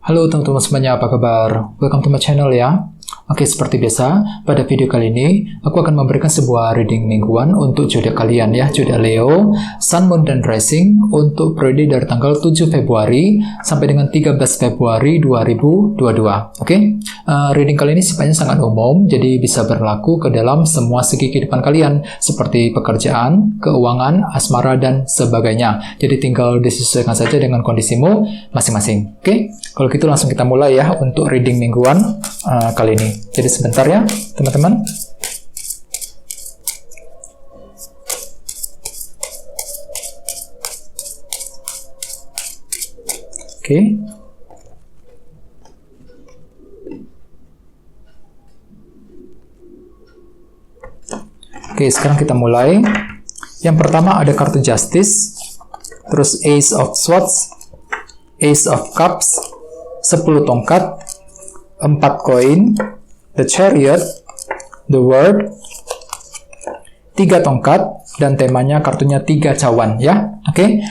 Halo teman-teman semuanya, apa kabar? Welcome to my channel ya. Oke, seperti biasa, pada video kali ini, aku akan memberikan sebuah reading mingguan untuk zodiak kalian ya, zodiak Leo, Sun, Moon, dan Rising untuk periode dari tanggal 7 Februari sampai dengan 13 Februari 2022. Oke, reading kali ini sifatnya sangat umum, jadi bisa berlaku ke dalam semua segi kehidupan kalian, seperti pekerjaan, keuangan, asmara, dan sebagainya. Jadi tinggal disesuaikan saja dengan kondisimu masing-masing. Oke, kalau gitu langsung kita mulai ya untuk reading mingguan kali ini. Jadi sebentar ya, teman-teman. Oke. Oke, sekarang kita mulai. Yang pertama ada kartu Justice, terus Ace of Swords, Ace of Cups, 10 tongkat, 4 koin, The Chariot, The World, 3 tongkat, dan temanya kartunya 3 cawan ya. Oke.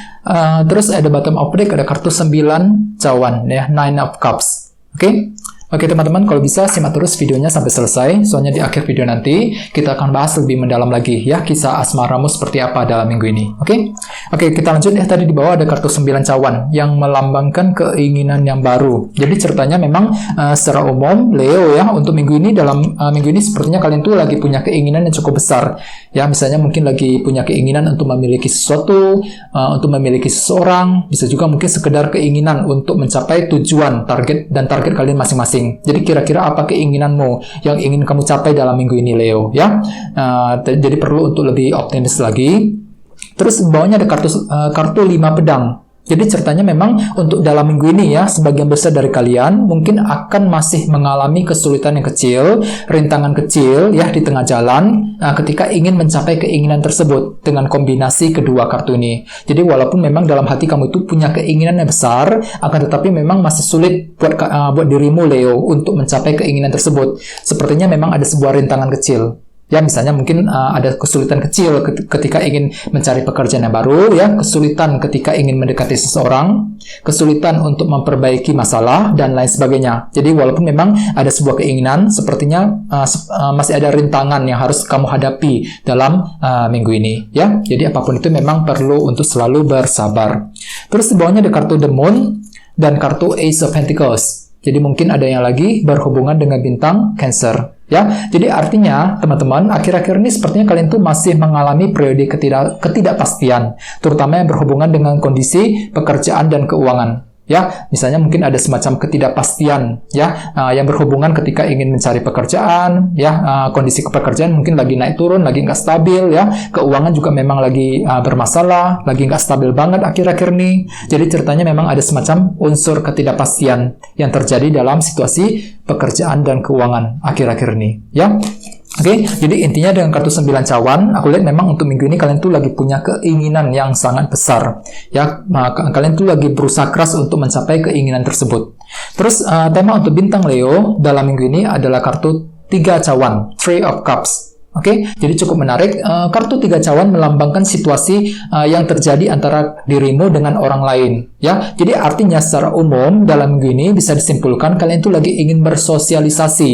Terus ada bottom of deck, ada kartu 9 cawan ya, 9 of Cups. Oke. Oke teman-teman, kalau bisa simak terus videonya sampai selesai, soalnya di akhir video nanti kita akan bahas lebih mendalam lagi ya kisah asmaramu seperti apa dalam minggu ini. Oke, kita lanjut ya. Tadi di bawah ada kartu 9 cawan yang melambangkan keinginan yang baru. Jadi ceritanya memang secara umum Leo ya, untuk minggu ini, dalam minggu ini sepertinya kalian tuh lagi punya keinginan yang cukup besar ya. Misalnya mungkin lagi punya keinginan untuk memiliki sesuatu, untuk memiliki seseorang, bisa juga mungkin sekedar keinginan untuk mencapai tujuan, target kalian masing-masing. Jadi kira-kira apa keinginanmu yang ingin kamu capai dalam minggu ini Leo ya. Jadi perlu untuk lebih optimis lagi. Terus bawahnya ada kartu 5 pedang. Jadi ceritanya memang untuk dalam minggu ini ya, sebagian besar dari kalian mungkin akan masih mengalami kesulitan yang kecil, rintangan kecil ya di tengah jalan ketika ingin mencapai keinginan tersebut dengan kombinasi kedua kartu ini. Jadi walaupun memang dalam hati kamu itu punya keinginan yang besar, akan tetapi memang masih sulit buat dirimu Leo untuk mencapai keinginan tersebut. Sepertinya memang ada sebuah rintangan kecil. Ya, misalnya mungkin ada kesulitan kecil ketika ingin mencari pekerjaan yang baru, ya, kesulitan ketika ingin mendekati seseorang, kesulitan untuk memperbaiki masalah, dan lain sebagainya. Jadi walaupun memang ada sebuah keinginan, sepertinya masih ada rintangan yang harus kamu hadapi dalam minggu ini. Ya, jadi apapun itu memang perlu untuk selalu bersabar. Terus di bawahnya ada kartu The Moon dan kartu Ace of Pentacles. Jadi mungkin ada yang lagi berhubungan dengan bintang Cancer. Ya, jadi artinya teman-teman, akhir-akhir ini sepertinya kalian tuh masih mengalami periode ketidakpastian, terutama yang berhubungan dengan kondisi pekerjaan dan keuangan. Ya, misalnya mungkin ada semacam ketidakpastian ya, yang berhubungan ketika ingin mencari pekerjaan ya, kondisi pekerjaan mungkin lagi naik turun, lagi nggak stabil ya, keuangan juga memang lagi bermasalah, lagi nggak stabil banget akhir-akhir ini. Jadi ceritanya memang ada semacam unsur ketidakpastian yang terjadi dalam situasi pekerjaan dan keuangan akhir-akhir ini ya. Oke, jadi intinya dengan kartu 9 cawan, aku lihat memang untuk minggu ini kalian tuh lagi punya keinginan yang sangat besar. Ya, kalian tuh lagi berusaha keras untuk mencapai keinginan tersebut. Terus tema untuk bintang Leo dalam minggu ini adalah kartu 3 cawan, Three of Cups. Oke, jadi cukup menarik. Kartu 3 cawan melambangkan situasi yang terjadi antara dirimu dengan orang lain. Ya, jadi artinya secara umum dalam minggu ini bisa disimpulkan kalian itu lagi ingin bersosialisasi.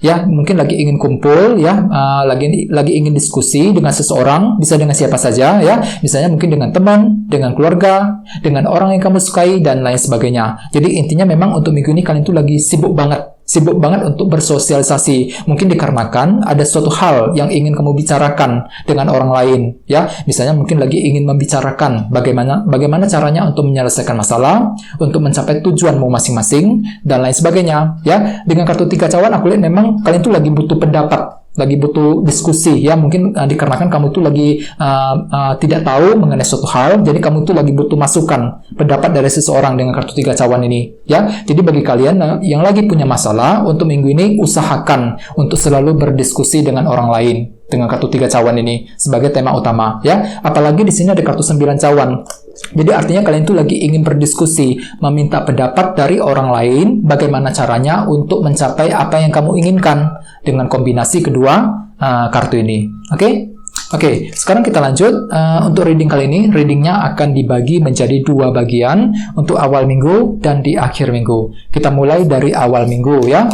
Ya, mungkin lagi ingin kumpul. Ya, lagi ingin diskusi dengan seseorang, bisa dengan siapa saja. Ya, misalnya mungkin dengan teman, dengan keluarga, dengan orang yang kamu sukai dan lain sebagainya. Jadi intinya memang untuk minggu ini kalian itu lagi sibuk banget untuk bersosialisasi. Mungkin dikarenakan ada suatu hal yang ingin kamu bicarakan dengan orang lain ya. Misalnya mungkin lagi ingin membicarakan bagaimana caranya untuk menyelesaikan masalah, untuk mencapai tujuanmu masing-masing dan lain sebagainya ya. Dengan kartu 3 cawan aku lihat memang kalian tuh lagi butuh pendapat, lagi butuh diskusi ya, mungkin dikarenakan kamu tuh lagi tidak tahu mengenai suatu hal, jadi kamu tuh lagi butuh masukan, pendapat dari seseorang dengan kartu 3 cawan ini ya. Jadi bagi kalian yang lagi punya masalah, untuk minggu ini usahakan untuk selalu berdiskusi dengan orang lain dengan kartu 3 cawan ini sebagai tema utama ya. Apalagi di sini ada kartu 9 cawan. Jadi artinya kalian tuh lagi ingin berdiskusi, meminta pendapat dari orang lain bagaimana caranya untuk mencapai apa yang kamu inginkan dengan kombinasi kedua kartu ini. Oke? Oke, sekarang kita lanjut. Untuk reading kali ini, readingnya akan dibagi menjadi 2 bagian untuk awal minggu dan di akhir minggu. Kita mulai dari awal minggu ya.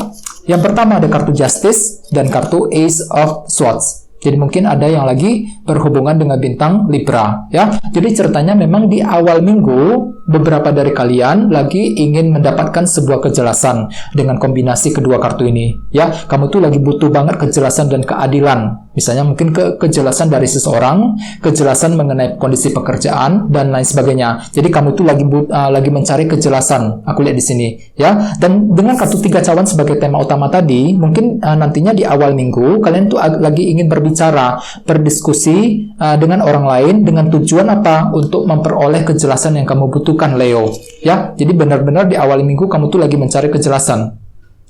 Yang pertama ada kartu Justice dan kartu Ace of Swords. Jadi mungkin ada yang lagi berhubungan dengan bintang Libra ya. Jadi ceritanya memang di awal minggu beberapa dari kalian lagi ingin mendapatkan sebuah kejelasan dengan kombinasi kedua kartu ini ya. Kamu tuh lagi butuh banget kejelasan dan keadilan. Misalnya mungkin kejelasan dari seseorang, kejelasan mengenai kondisi pekerjaan dan lain sebagainya. Jadi kamu tuh lagi mencari kejelasan. Aku lihat di sini ya. Dan dengan kartu 3 cawan sebagai tema utama tadi, mungkin nantinya di awal minggu kalian tuh lagi ingin berbicara, berdiskusi dengan orang lain dengan tujuan apa? Untuk memperoleh kejelasan yang kamu butuhkan, Leo. Ya, jadi benar-benar di awal minggu kamu tuh lagi mencari kejelasan.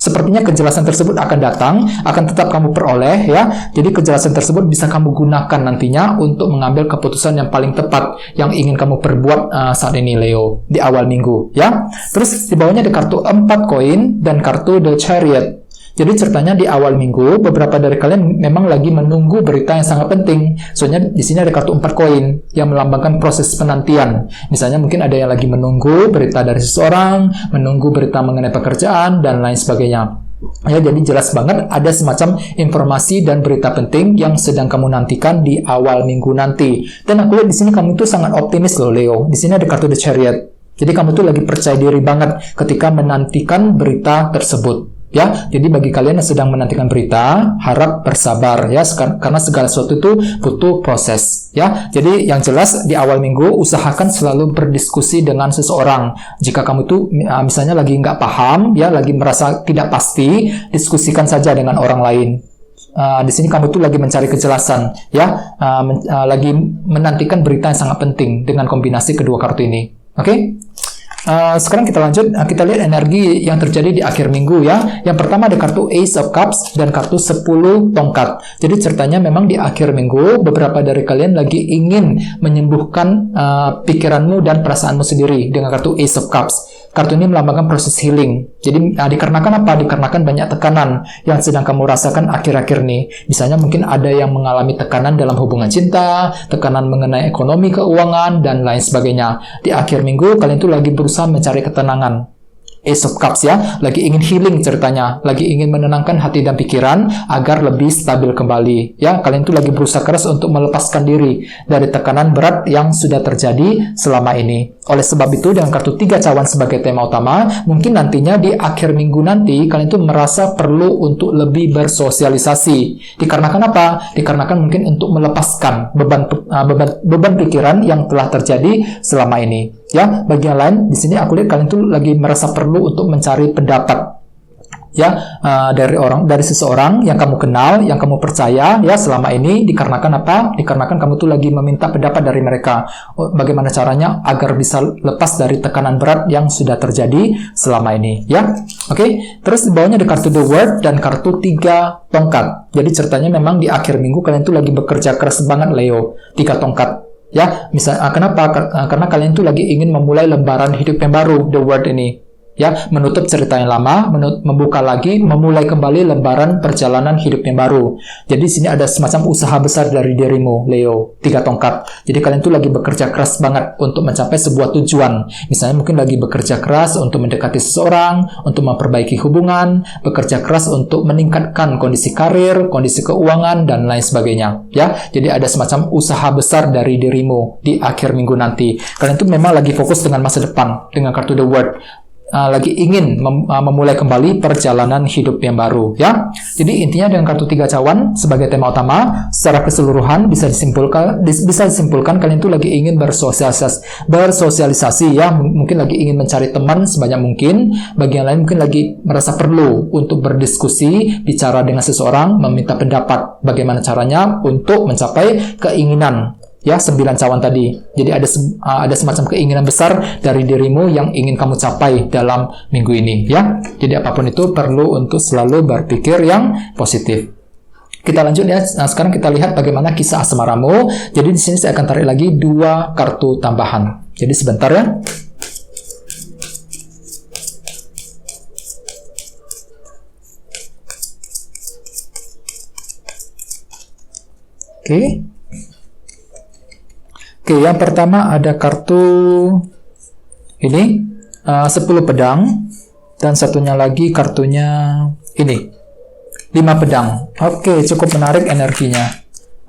Sepertinya kejelasan tersebut akan datang, akan tetap kamu peroleh ya. Jadi kejelasan tersebut bisa kamu gunakan nantinya untuk mengambil keputusan yang paling tepat yang ingin kamu perbuat saat ini, Leo, di awal minggu ya. Terus di bawahnya ada kartu 4 koin dan kartu The Chariot. Jadi ceritanya di awal minggu beberapa dari kalian memang lagi menunggu berita yang sangat penting. Soalnya di sini ada kartu 4 koin yang melambangkan proses penantian. Misalnya mungkin ada yang lagi menunggu berita dari seseorang, menunggu berita mengenai pekerjaan dan lain sebagainya. Ya, jadi jelas banget ada semacam informasi dan berita penting yang sedang kamu nantikan di awal minggu nanti. Dan aku lihat di sini kamu tuh sangat optimis loh, Leo. Di sini ada kartu The Chariot. Jadi kamu tuh lagi percaya diri banget ketika menantikan berita tersebut. Ya, jadi bagi kalian yang sedang menantikan berita, harap bersabar ya, karena segala sesuatu itu butuh proses ya. Jadi yang jelas di awal minggu usahakan selalu berdiskusi dengan seseorang. Jika kamu tuh misalnya lagi nggak paham ya, lagi merasa tidak pasti, diskusikan saja dengan orang lain. Di sini kamu tuh lagi mencari kejelasan ya, lagi menantikan berita yang sangat penting dengan kombinasi kedua kartu ini. Oke? Sekarang kita lanjut, kita lihat energi yang terjadi di akhir minggu ya. Yang pertama ada kartu Ace of Cups dan kartu 10 tongkat. Jadi ceritanya memang di akhir minggu beberapa dari kalian lagi ingin menyembuhkan pikiranmu dan perasaanmu sendiri dengan kartu Ace of Cups. Kartu ini melambangkan proses healing. Jadi dikarenakan apa? Dikarenakan banyak tekanan yang sedang kamu rasakan akhir-akhir ini. Misalnya mungkin ada yang mengalami tekanan dalam hubungan cinta, tekanan mengenai ekonomi, keuangan, dan lain sebagainya. Di akhir minggu kalian tuh lagi berusaha mencari ketenangan. Ace of Cups ya, lagi ingin healing ceritanya, lagi ingin menenangkan hati dan pikiran agar lebih stabil kembali. Ya, kalian tuh lagi berusaha keras untuk melepaskan diri dari tekanan berat yang sudah terjadi selama ini. Oleh sebab itu, dengan kartu 3 cawan sebagai tema utama, mungkin nantinya di akhir minggu nanti kalian tuh merasa perlu untuk lebih bersosialisasi. Dikarenakan apa? Dikarenakan mungkin untuk melepaskan beban pikiran yang telah terjadi selama ini. Ya, bagi yang lain di sini aku lihat kalian tuh lagi merasa perlu untuk mencari pendapat ya dari seseorang yang kamu kenal, yang kamu percaya ya selama ini. Dikarenakan apa? Dikarenakan kamu tuh lagi meminta pendapat dari mereka. Bagaimana caranya agar bisa lepas dari tekanan berat yang sudah terjadi selama ini ya. Oke, terus di bawahnya ada kartu The World dan kartu 3 tongkat. Jadi ceritanya memang di akhir minggu kalian tuh lagi bekerja keras banget, Leo. 3 tongkat. Ya, misalnya kenapa? Karena kalian tuh lagi ingin memulai lembaran hidup yang baru, The World ini. Ya, menutup cerita yang lama, membuka lagi, memulai kembali lembaran perjalanan hidup yang baru. Jadi di sini ada semacam usaha besar dari dirimu, Leo. 3 tongkat. Jadi kalian tuh lagi bekerja keras banget untuk mencapai sebuah tujuan. Misalnya mungkin lagi bekerja keras untuk mendekati seseorang, untuk memperbaiki hubungan, bekerja keras untuk meningkatkan kondisi karir, kondisi keuangan, dan lain sebagainya. Ya, jadi ada semacam usaha besar dari dirimu di akhir minggu nanti. Kalian tuh memang lagi fokus dengan masa depan dengan kartu The World. Lagi ingin memulai kembali perjalanan hidup yang baru ya. Jadi intinya dengan kartu 3 cawan sebagai tema utama secara keseluruhan bisa disimpulkan kalian itu lagi ingin bersosialisasi ya, mungkin lagi ingin mencari teman sebanyak mungkin. Bagi yang lain mungkin lagi merasa perlu untuk berdiskusi, bicara dengan seseorang, meminta pendapat bagaimana caranya untuk mencapai keinginan ya 9 cawan tadi. Jadi ada semacam keinginan besar dari dirimu yang ingin kamu capai dalam minggu ini ya. Jadi apapun itu perlu untuk selalu berpikir yang positif. Kita lanjut ya. Nah, sekarang kita lihat bagaimana kisah asmaramu. Jadi di sini saya akan tarik lagi 2 kartu tambahan. Jadi sebentar ya. Oke. Oke, yang pertama ada kartu ini 10 pedang, dan satunya lagi kartunya ini 5 pedang. Oke, cukup menarik energinya.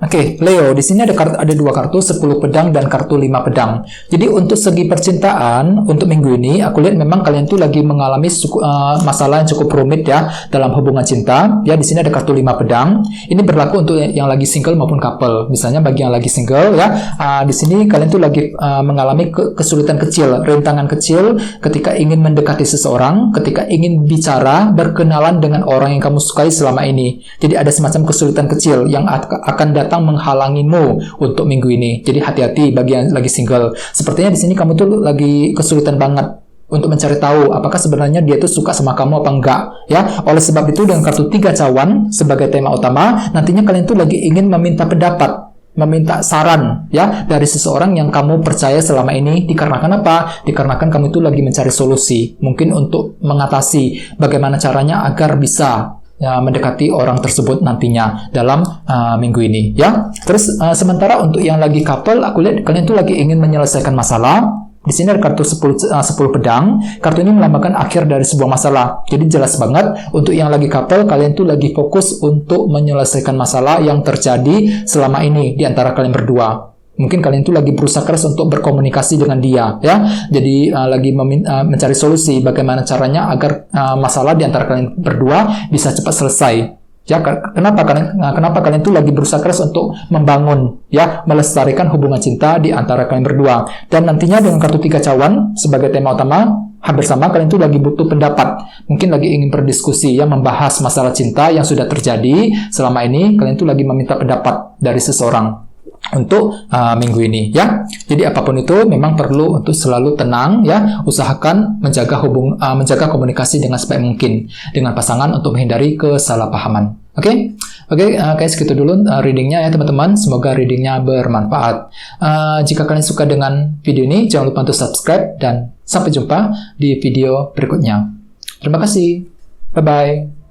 Oke, Leo, di sini ada dua kartu, 10 pedang dan kartu 5 pedang. Jadi untuk segi percintaan, untuk minggu ini, aku lihat memang kalian tuh lagi mengalami masalah yang cukup rumit ya, dalam hubungan cinta. Ya, di sini ada kartu 5 pedang. Ini berlaku untuk yang lagi single maupun couple. Misalnya bagi yang lagi single ya, di sini kalian tuh lagi mengalami kesulitan kecil, rintangan kecil ketika ingin mendekati seseorang, ketika ingin bicara, berkenalan dengan orang yang kamu sukai selama ini. Jadi ada semacam kesulitan kecil yang akan datang menghalangimu untuk minggu ini. Jadi hati-hati bagi yang lagi single. Sepertinya di sini kamu tuh lagi kesulitan banget untuk mencari tahu apakah sebenarnya dia tuh suka sama kamu apa enggak, ya. Oleh sebab itu dengan kartu 3 cawan sebagai tema utama, nantinya kalian tuh lagi ingin meminta pendapat, meminta saran ya dari seseorang yang kamu percaya selama ini. Dikarenakan apa? Dikarenakan kamu itu lagi mencari solusi, mungkin untuk mengatasi bagaimana caranya agar bisa mendekati orang tersebut nantinya dalam minggu ini ya. Terus sementara untuk yang lagi couple, aku lihat kalian tuh lagi ingin menyelesaikan masalah. Di sini ada kartu 10 pedang. Kartu ini melambangkan akhir dari sebuah masalah. Jadi jelas banget untuk yang lagi couple, kalian tuh lagi fokus untuk menyelesaikan masalah yang terjadi selama ini di antara kalian berdua. Mungkin kalian tuh lagi berusaha keras untuk berkomunikasi dengan dia ya. Jadi lagi mencari solusi bagaimana caranya agar masalah di antara kalian berdua bisa cepat selesai. Ya, kenapa kalian tuh lagi berusaha keras untuk membangun ya, melestarikan hubungan cinta di antara kalian berdua. Dan nantinya dengan kartu 3 cawan sebagai tema utama, hampir sama kalian tuh lagi butuh pendapat. Mungkin lagi ingin berdiskusi ya, membahas masalah cinta yang sudah terjadi selama ini. Kalian tuh lagi meminta pendapat dari seseorang untuk minggu ini ya. Jadi apapun itu memang perlu untuk selalu tenang ya, usahakan menjaga komunikasi dengan sebaik mungkin dengan pasangan untuk menghindari kesalahpahaman. Oke, guys, gitu dulu readingnya ya teman-teman. Semoga readingnya bermanfaat. Jika kalian suka dengan video ini, jangan lupa untuk subscribe dan sampai jumpa di video berikutnya. Terima kasih. Bye bye.